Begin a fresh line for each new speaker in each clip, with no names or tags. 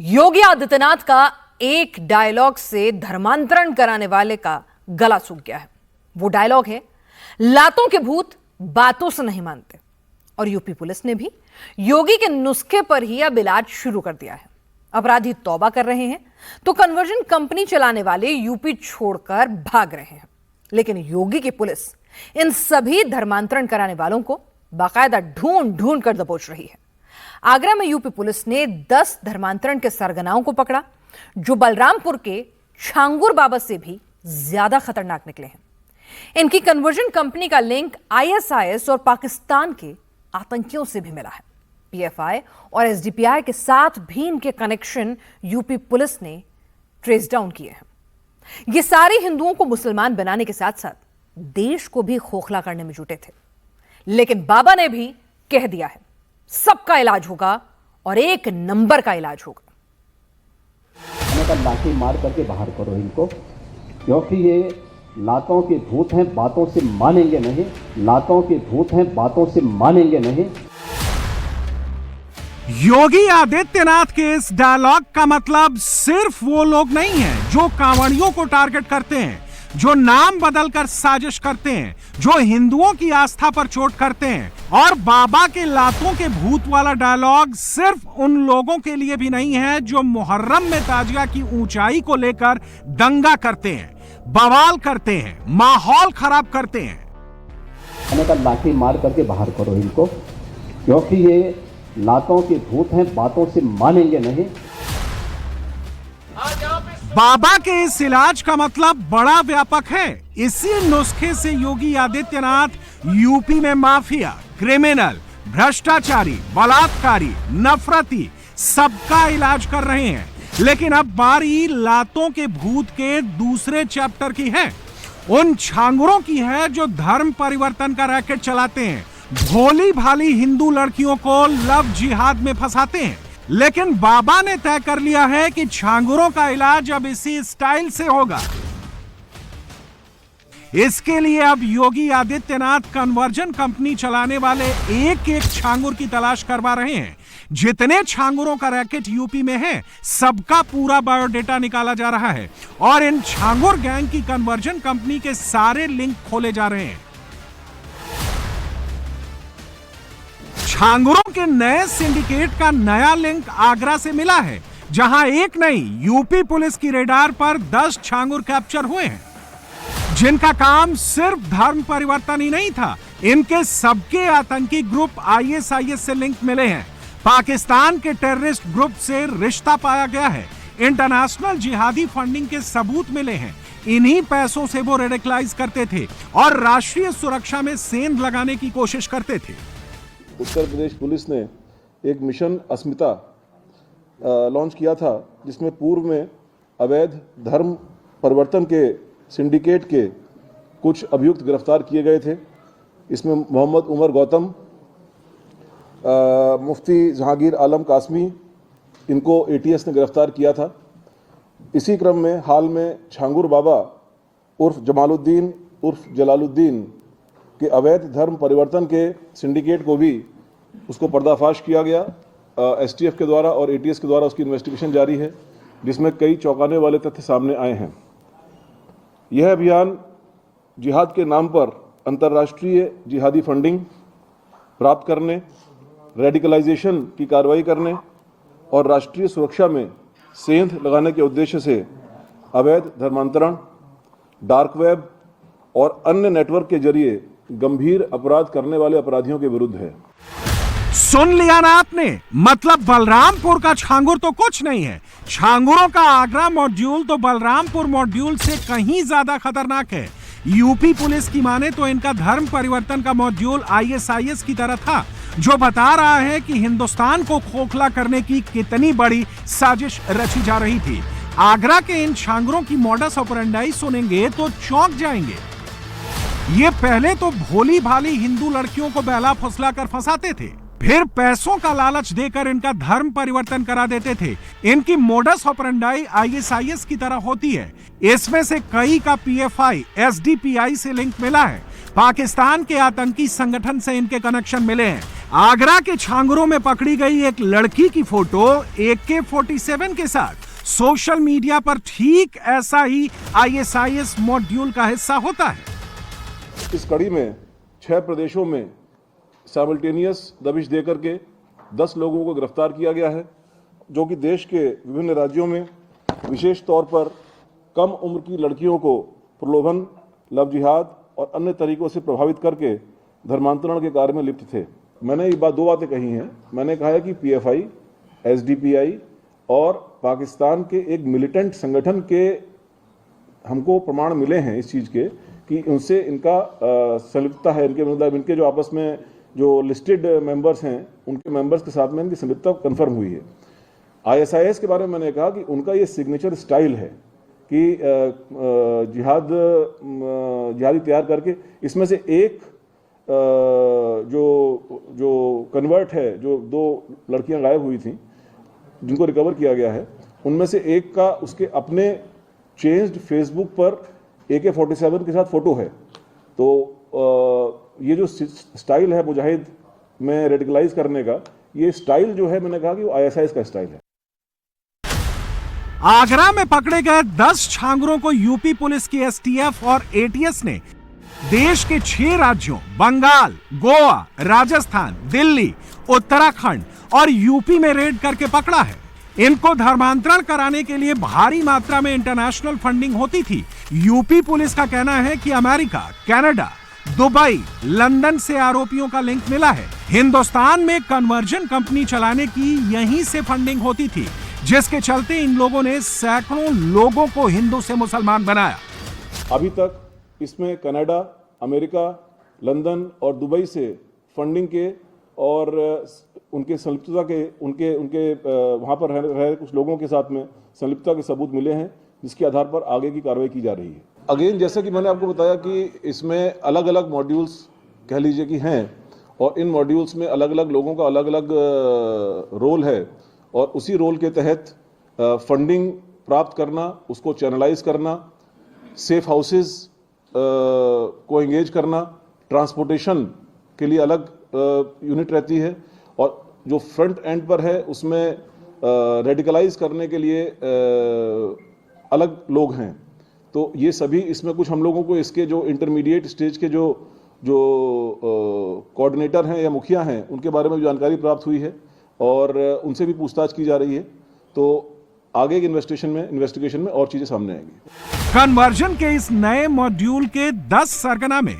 योगी आदित्यनाथ का एक डायलॉग से धर्मांतरण कराने वाले का गला सूख गया है। वो डायलॉग है, लातों के भूत बातों से नहीं मानते। और यूपी पुलिस ने भी योगी के नुस्खे पर ही अब इलाज शुरू कर दिया है। अपराधी तौबा कर रहे हैं तो कन्वर्जन कंपनी चलाने वाले यूपी छोड़कर भाग रहे हैं। लेकिन योगी की पुलिस इन सभी धर्मांतरण कराने वालों को बाकायदा ढूंढ ढूंढ कर दबोच रही है। आगरा में यूपी पुलिस ने 10 धर्मांतरण के सरगनाओं को पकड़ा, जो बलरामपुर के छांगुर बाबा से भी ज्यादा खतरनाक निकले हैं। इनकी कन्वर्जन कंपनी का लिंक आईएसआईएस और पाकिस्तान के आतंकियों से भी मिला है। पीएफआई और एसडीपीआई के साथ भी इनके कनेक्शन यूपी पुलिस ने ट्रेस डाउन किए हैं। ये सारे हिंदुओं को मुसलमान बनाने के साथ साथ देश को भी खोखला करने में जुटे थे। लेकिन बाबा ने भी कह दिया है, सबका इलाज होगा और एक नंबर का इलाज होगा।
लाठी मार करके बाहर करो इनको, क्योंकि ये लातों के भूत हैं, बातों से मानेंगे नहीं। लातों के भूत हैं, बातों से मानेंगे नहीं।
योगी आदित्यनाथ के इस डायलॉग का मतलब सिर्फ वो लोग नहीं हैं जो कांवड़ियों को टारगेट करते हैं, जो नाम बदलकर साजिश करते हैं, जो हिंदुओं की आस्था पर चोट करते हैं। और बाबा के लातों के भूत वाला डायलॉग सिर्फ उन लोगों के लिए भी नहीं है जो मुहर्रम में ताजिया की ऊंचाई को लेकर दंगा करते हैं, बवाल करते हैं, माहौल खराब करते हैं।
लाठी मार करके बाहर करो इनको, क्योंकि ये लातों के भूत हैं, बातों से मानेंगे नहीं।
बाबा के इस इलाज का मतलब बड़ा व्यापक है। इसी नुस्खे से योगी आदित्यनाथ यूपी में माफिया, क्रिमिनल, भ्रष्टाचारी, बलात्कारी, नफरती सबका इलाज कर रहे हैं। लेकिन अब बारी लातों के भूत के दूसरे चैप्टर की है। उन छांगुरों की है जो धर्म परिवर्तन का रैकेट चलाते हैं, भोली भाली हिंदू लड़कियों को लव जिहाद में फंसाते हैं। लेकिन बाबा ने तय कर लिया है कि छांगुरों का इलाज अब इसी स्टाइल से होगा। इसके लिए अब योगी आदित्यनाथ कन्वर्जन कंपनी चलाने वाले एक एक छांगुर की तलाश करवा रहे हैं। जितने छांगुरों का रैकेट यूपी में है, सबका पूरा बायोडेटा निकाला जा रहा है और इन छांगुर गैंग की कन्वर्जन कंपनी के सारे लिंक खोले जा रहे हैं। छांगुरों के नए सिंडिकेट का नया लिंक आगरा से मिला है, जहां एक नहीं यूपी पुलिस की रेडार पर 10 छांगुर कैप्चर हुए हैं, जिनका काम सिर्फ धर्म परिवर्तन ही नहीं था। इनके सबके आतंकी ग्रुप आईएसआईएस से लिंक मिले हैं, पाकिस्तान के टेररिस्ट ग्रुप से रिश्ता पाया गया है, इंटरनेशनल जिहादी फंडिंग के सबूत मिले हैं। इन्हीं पैसों से वो रेडिकलाइज करते थे और राष्ट्रीय सुरक्षा में सेंध लगाने की कोशिश करते थे।
उत्तर प्रदेश पुलिस ने एक मिशन अस्मिता लॉन्च किया था, जिसमें पूर्व में अवैध धर्म परिवर्तन के सिंडिकेट के कुछ अभियुक्त गिरफ्तार किए गए थे। इसमें मोहम्मद उमर गौतम, मुफ्ती जहांगीर आलम कासमी, इनको एटीएस ने गिरफ्तार किया था। इसी क्रम में हाल में छांगुर बाबा उर्फ जमालुद्दीन उर्फ जलालुद्दीन कि अवैध धर्म परिवर्तन के सिंडिकेट को भी उसको पर्दाफाश किया गया। एसटीएफ के द्वारा और एटीएस के द्वारा उसकी इन्वेस्टिगेशन जारी है, जिसमें कई चौंकाने वाले तथ्य सामने आए हैं। यह अभियान जिहाद के नाम पर अंतर्राष्ट्रीय जिहादी फंडिंग प्राप्त करने, रेडिकलाइजेशन की कार्रवाई करने और राष्ट्रीय सुरक्षा में सेंध लगाने के उद्देश्य से अवैध धर्मांतरण, डार्क वेब और अन्य नेटवर्क के जरिए गंभीर अपराध करने वाले अपराधियों के विरुद्ध है।
सुन लिया ना आपने, मतलब बलरामपुर का छांगुर तो कुछ नहीं है। छांगुरों का आगरा मॉड्यूल तो बलरामपुर मॉड्यूल से कहीं ज्यादा खतरनाक है। यूपी पुलिस की माने तो इनका धर्म परिवर्तन का मॉड्यूल आईएसआईएस की तरह था, जो बता रहा है कि हिंदुस्तान को खोखला करने की कितनी बड़ी साजिश रची जा रही थी। आगरा के इन छांगुरों की मॉडस ऑपरेंडाई सुनेंगे तो चौंक जाएंगे। ये पहले तो भोली भाली हिंदू लड़कियों को बहला फुसला कर फंसाते थे, फिर पैसों का लालच देकर इनका धर्म परिवर्तन करा देते थे। इनकी मोडस ऑपरेंडाई आईएसआईएस की तरह होती है। इसमें से कई का पीएफआई, एसडीपीआई से लिंक मिला है। पाकिस्तान के आतंकी संगठन से इनके कनेक्शन मिले हैं। आगरा के छांगुरों में पकड़ी गई एक लड़की की फोटो AK-47 के साथ सोशल मीडिया पर ठीक ऐसा ही ISIS मॉड्यूल का हिस्सा होता है।
इस कड़ी में 6 प्रदेशों में साइमल्टेनियस दबिश देकर के 10 लोगों को गिरफ्तार किया गया है, जो कि देश के विभिन्न राज्यों में विशेष तौर पर कम उम्र की लड़कियों को प्रलोभन, लव जिहाद और अन्य तरीकों से प्रभावित करके धर्मांतरण के कार्य में लिप्त थे। मैंने ये दो बातें कही हैं। मैंने कहा है कि PFI, SDPI और पाकिस्तान के एक मिलिटेंट संगठन के हमको प्रमाण मिले हैं इस चीज़ के कि उनसे इनका संलिप्तता है, इनके मतलब इनके जो आपस में जो लिस्टेड मेंबर्स हैं उनके मेंबर्स के साथ में इनकी संलिप्तता कंफर्म हुई है। ISIS के बारे में मैंने कहा कि उनका ये सिग्नेचर स्टाइल है कि जिहादी तैयार करके इसमें से एक जो कन्वर्ट है, जो 2 लड़कियां गायब हुई थी जिनको रिकवर किया गया है, उनमें से एक का उसके अपने चेंज्ड फेसबुक पर AK-47 के साथ फोटो है। तो ये जो स्टाइल है मुजाहिद में रेडिकलाइज करने का, ये स्टाइल जो है मैंने कहा कि वो ISIS का स्टाइल है।
आगरा में पकड़े गए 10 छांगुरों को यूपी पुलिस की STF और ATS ने देश के 6 राज्यों बंगाल, गोवा, राजस्थान, दिल्ली, उत्तराखंड और यूपी में रेड करके पकड़ा है। इनको धर्मांतरण कराने के लिए भारी मात्रा में इंटरनेशनल फंडिंग होती थी। यूपी पुलिस का कहना है कि अमेरिका, कनाडा, दुबई, लंदन से आरोपियों का लिंक मिला है। हिंदुस्तान में कन्वर्जन कंपनी चलाने की यहीं से फंडिंग होती थी, जिसके चलते इन लोगों ने सैकड़ों लोगों को हिंदू से मुसलमान बनाया।
अभी तक इसमें कनाडा, अमेरिका, लंदन और दुबई से फंडिंग के और उनके संलिप्तता के उनके वहाँ पर रह कुछ लोगों के साथ में संलिप्तता के सबूत मिले हैं, जिसके आधार पर आगे की कार्रवाई की जा रही है। अगेन जैसे कि मैंने आपको बताया कि इसमें अलग अलग मॉड्यूल्स कह लीजिए कि हैं और इन मॉड्यूल्स में अलग अलग लोगों का अलग अलग रोल है और उसी रोल के तहत फंडिंग प्राप्त करना, उसको चैनलाइज करना, सेफ हाउसेस को एंगेज करना, ट्रांसपोर्टेशन के लिए अलग यूनिट रहती है और जो फ्रंट एंड पर है उसमें रेडिकलाइज करने के लिए अलग लोग हैं। तो ये सभी इसमें कुछ हम लोगों को इसके जो इंटरमीडिएट स्टेज के जो कोऑर्डिनेटर हैं या मुखिया हैं उनके बारे में जानकारी प्राप्त हुई है और उनसे भी पूछताछ की जा रही है। तो आगे के इन्वेस्टिगेशन में और चीजें सामने आएंगी।
कन्वर्जन के इस नए मॉड्यूल के 10 सरगना में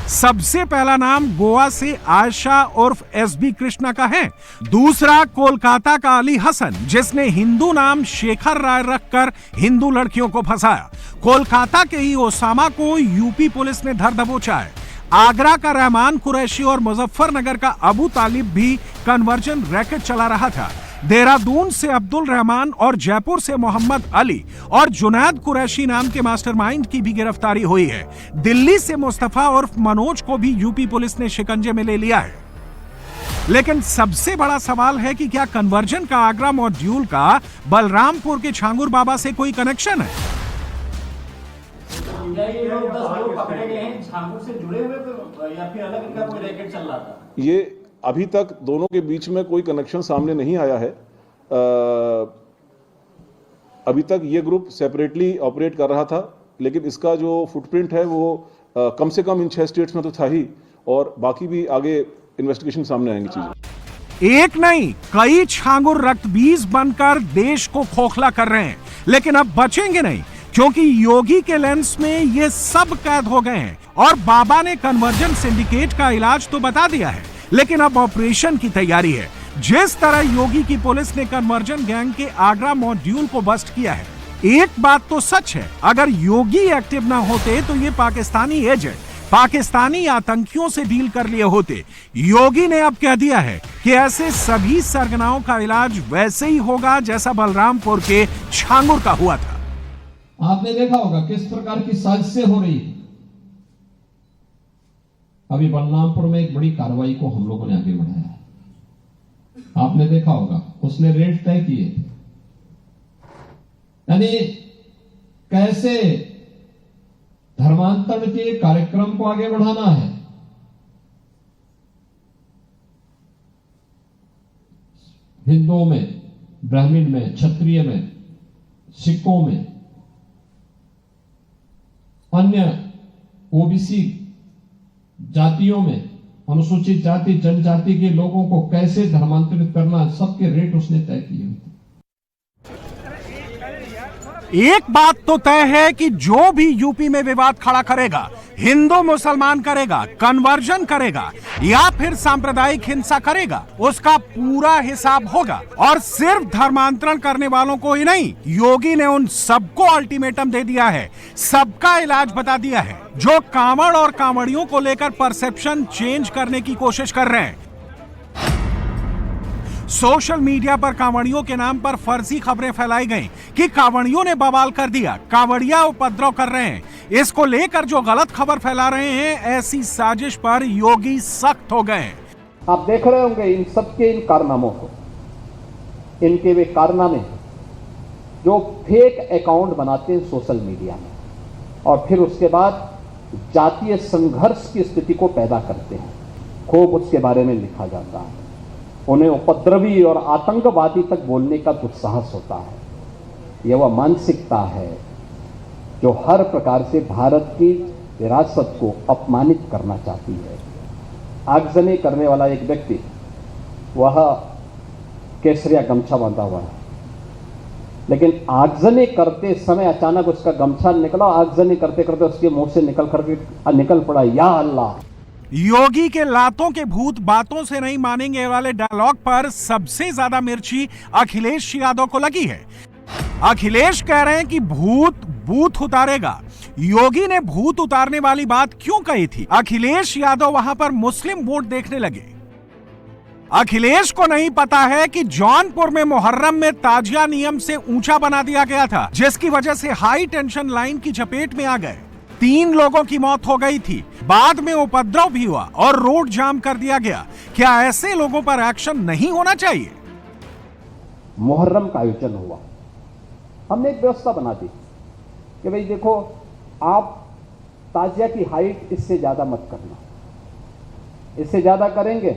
सबसे पहला नाम गोवा से आयशा उर्फ SB कृष्णा का है। दूसरा कोलकाता का अली हसन, जिसने हिंदू नाम शेखर राय रखकर हिंदू लड़कियों को फंसाया। कोलकाता के ही ओसामा को यूपी पुलिस ने धर दबोचा है। आगरा का रहमान कुरैशी और मुजफ्फरनगर का अबू तालिब भी कन्वर्जन रैकेट चला रहा था। देहरादून से अब्दुल रहमान और जयपुर से मोहम्मद अली और जुनैद कुरैशी नाम के मास्टरमाइंड की भी गिरफ्तारी हुई है। दिल्ली से मुस्तफा उर्फ मनोज को भी यूपी पुलिस ने शिकंजे में ले लिया है। लेकिन सबसे बड़ा सवाल है कि क्या कन्वर्जन का आगरा मॉड्यूल का बलरामपुर के छांगुर बाबा से कोई कनेक्शन है?
ये लोग 10 लोग पकड़े गए हैं, छांगुर से जुड़े हुए या फिर अलग इनका कोई रैकेट चल रहा था?
ये अभी तक दोनों के बीच में कोई कनेक्शन सामने नहीं आया है। अभी तक ये ग्रुप सेपरेटली ऑपरेट कर रहा था, लेकिन इसका जो फुटप्रिंट है वो कम से कम इन 6 स्टेट्स में तो था ही और बाकी भी आगे इन्वेस्टिगेशन सामने आएंगी चीजें।
एक नहीं, कई छांगुर रक्तबीज बनकर देश को खोखला कर रहे हैं, लेकिन अब बचेंगे नहीं, क्योंकि योगी के लेंस में ये सब कैद हो गए हैं और बाबा ने कन्वर्जन सिंडिकेट का इलाज तो बता दिया है, लेकिन अब ऑपरेशन की तैयारी है। जिस तरह योगी की पुलिस ने कन्वर्जन गैंग के आगरा मॉड्यूल को बस्ट किया है, एक बात तो सच है, अगर योगी एक्टिव ना होते तो ये पाकिस्तानी एजेंट पाकिस्तानी आतंकियों से डील कर लिए होते। योगी ने अब कह दिया है कि ऐसे सभी सरगनाओं का इलाज वैसे ही होगा जैसा बलरामपुर के छांगुर का हुआ था।
आपने देखा होगा किस प्रकार की साजिशें हो रही है। अभी बलरामपुर में एक बड़ी कार्रवाई को हम लोगों ने आगे बढ़ाया। आपने देखा होगा उसने रेट तय किए थे, यानी कैसे धर्मांतरण के कार्यक्रम को आगे बढ़ाना है। हिंदुओं में, ब्राह्मण में, क्षत्रिय में, सिखों में, अन्य ओबीसी जातियों में, अनुसूचित जाति जनजाति के लोगों को कैसे धर्मांतरित करना, सबके रेट उसने तय किए हुए।
एक बात तो तय है कि जो भी यूपी में विवाद खड़ा करेगा, हिंदू मुसलमान करेगा, कन्वर्जन करेगा या फिर सांप्रदायिक हिंसा करेगा, उसका पूरा हिसाब होगा। और सिर्फ धर्मांतरण करने वालों को ही नहीं, योगी ने उन सबको अल्टीमेटम दे दिया है, सबका इलाज बता दिया है, जो कांवड़ और कांवड़ियों को लेकर परसेप्शन चेंज करने की कोशिश कर रहे हैं। सोशल मीडिया पर कांवड़ियों के नाम पर फर्जी खबरें फैलाई गईं कि कांवड़ियों ने बवाल कर दिया, कांवड़िया उपद्रव कर रहे हैं। इसको लेकर जो गलत खबर फैला रहे हैं, ऐसी साजिश पर योगी सख्त हो गए।
आप देख रहे होंगे इन सबके इन कारनामों को, इनके वे कारनामे जो फेक अकाउंट बनाते हैं सोशल मीडिया में और फिर उसके बाद जातीय संघर्ष की स्थिति को पैदा करते हैं। खूब उसके बारे में लिखा जाता है। उन्हें उपद्रवी और आतंकवादी तक बोलने का दुस्साहस होता है। यह वह मानसिकता है जो हर प्रकार से भारत की विरासत को अपमानित करना चाहती है। आगजनी करने वाला एक व्यक्ति, वह केसरिया गमछा बांधा हुआ है, लेकिन आगजनी करते समय अचानक उसका गमछा निकला, आगजनी करते करते उसके मुंह से निकल पड़ा, या अल्लाह।
योगी के लातों के भूत बातों से नहीं मानेंगे वाले डायलॉग पर सबसे ज्यादा मिर्ची अखिलेश यादव को लगी है। अखिलेश कह रहे हैं कि भूत बूथ उतारेगा। योगी ने भूत उतारने वाली बात क्यों कही थी? अखिलेश यादव वहां पर मुस्लिम वोट देखने लगे। अखिलेश को नहीं पता है कि जौनपुर में मुहर्रम में ताजिया नियम से ऊंचा बना दिया गया था, जिसकी वजह से हाई टेंशन लाइन की चपेट में आ गए। 3 लोगों की मौत हो गई थी, बाद में उपद्रव भी हुआ और रोड जाम कर दिया गया। क्या ऐसे लोगों पर एक्शन नहीं होना चाहिए?
मुहर्रम का आयोजन हुआ, हमने एक व्यवस्था बना दी कि भाई देखो, आप ताजिया की हाइट इससे ज्यादा मत करना, इससे ज्यादा करेंगे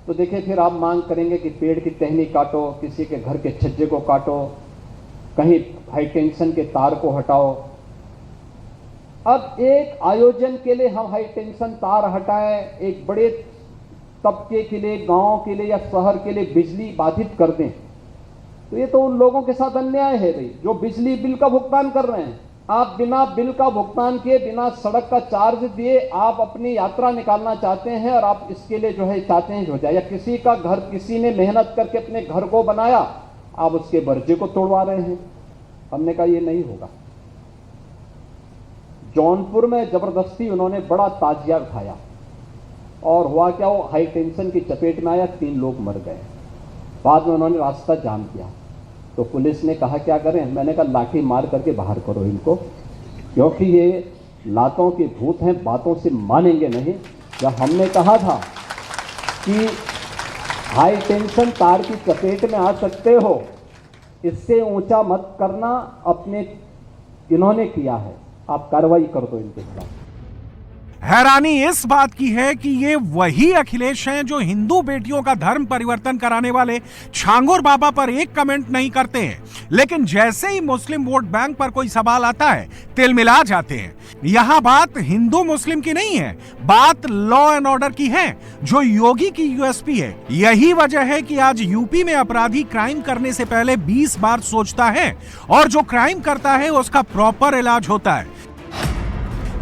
तो देखिए फिर आप मांग करेंगे कि पेड़ की टहनी काटो, किसी के घर के छज्जे को काटो, कहीं हाई टेंशन के तार को हटाओ। अब एक आयोजन के लिए हम हाई टेंशन तार हटाएं, एक बड़े तबके के लिए, गांव के लिए या शहर के लिए बिजली बाधित कर दें, तो ये तो उन लोगों के साथ अन्याय है भाई, जो बिजली बिल का भुगतान कर रहे हैं। आप बिना बिल का भुगतान किए, बिना सड़क का चार्ज दिए आप अपनी यात्रा निकालना चाहते हैं और आप इसके लिए जो है चाहते हैं हो जाए, या किसी का घर किसी ने मेहनत करके अपने घर को बनाया, आप उसके बर्जे को तोड़वा रहे हैं। हमने कहा ये नहीं होगा। जौनपुर में जबरदस्ती उन्होंने बड़ा ताजिया उठाया और हुआ क्या, वो हाई टेंशन की चपेट में आया, 3 लोग मर गए। बाद में उन्होंने रास्ता जाम किया तो पुलिस ने कहा क्या करें? मैंने कहा लाठी मार करके बाहर करो इनको, क्योंकि ये लातों के भूत हैं, बातों से मानेंगे नहीं। जब हमने कहा था कि हाई टेंशन तार की चपेट में आ सकते हो, इससे ऊंचा मत करना, अपने इन्होंने किया है, आप कार्रवाई कर दो इनके खिलाफ।
हैरानी इस बात की है कि ये वही अखिलेश हैं जो हिंदू बेटियों का धर्म परिवर्तन कराने वाले छांगुर बाबा पर एक कमेंट नहीं करते हैं, लेकिन जैसे ही मुस्लिम वोट बैंक पर कोई सवाल आता है तिलमिला जाते हैं। यहां बात हिंदू मुस्लिम की नहीं है, बात लॉ एंड ऑर्डर की है, जो योगी की यूएसपी है। यही वजह है कि आज यूपी में अपराधी क्राइम करने से पहले 20 बार सोचता है और जो क्राइम करता है उसका प्रॉपर इलाज होता है।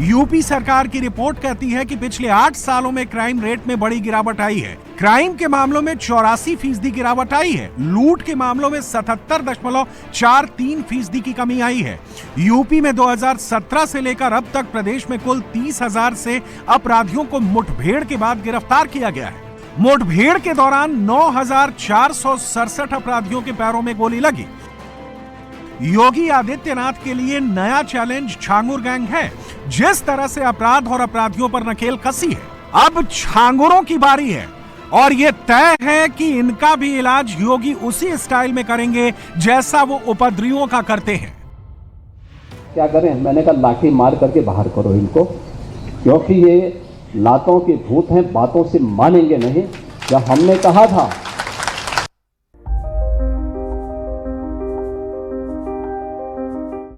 यूपी सरकार की रिपोर्ट कहती है कि पिछले 8 सालों में क्राइम रेट में बड़ी गिरावट आई है। क्राइम के मामलों में 84% गिरावट आई है। लूट के मामलों में 77.43% की कमी आई है। यूपी में 2017 से लेकर अब तक प्रदेश में कुल 30,000 से अपराधियों को मुठभेड़ के बाद गिरफ्तार किया गया है। मुठभेड़ के दौरान 9,467 अपराधियों के पैरों में गोली लगी। योगी आदित्यनाथ के लिए नया चैलेंज छांगुर गैंग है। जिस तरह से अपराध और अपराधियों पर नकेल कसी है, अब छांगुरों की बारी है और यह तय है कि इनका भी इलाज योगी उसी स्टाइल में करेंगे जैसा वो उपद्रवियों का करते हैं।
क्या करें, मैंने कहा लाठी मार करके बाहर करो इनको, क्योंकि ये लातों के भूत हैं, बातों से मानेंगे नहीं। जब हमने कहा था